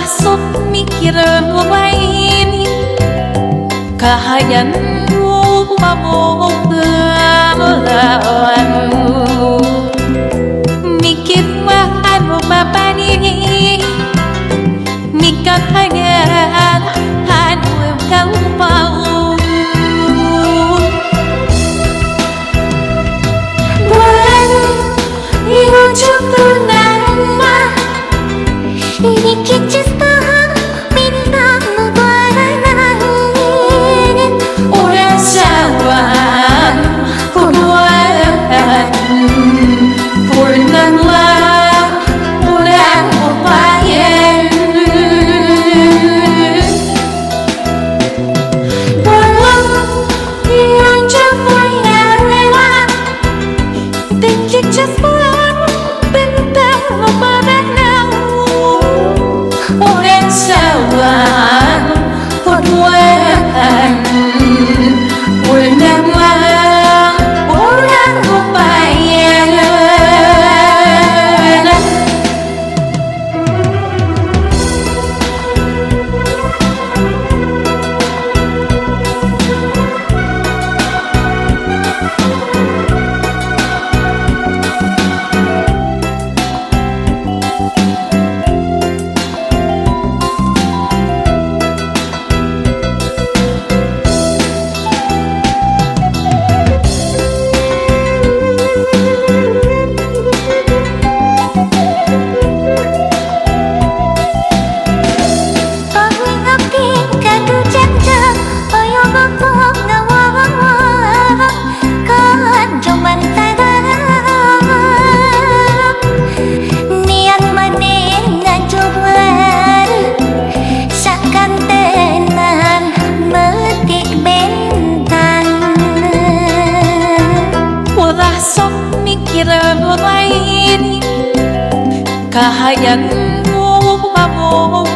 Ulah sok mikir lain kahayanmu pamonggalanmu mikir anu babani mikat hayan anu kau mau bulan iwan cukunan mah ini kicis tahan bintang mubarak orang sawah kuduan purnanglah orang upayan bulan yang capai lewat dan kicis bulan bintang mubarak orang sawah kuduan purnanglah orang upayan lain kahayanmu pamonggalanmu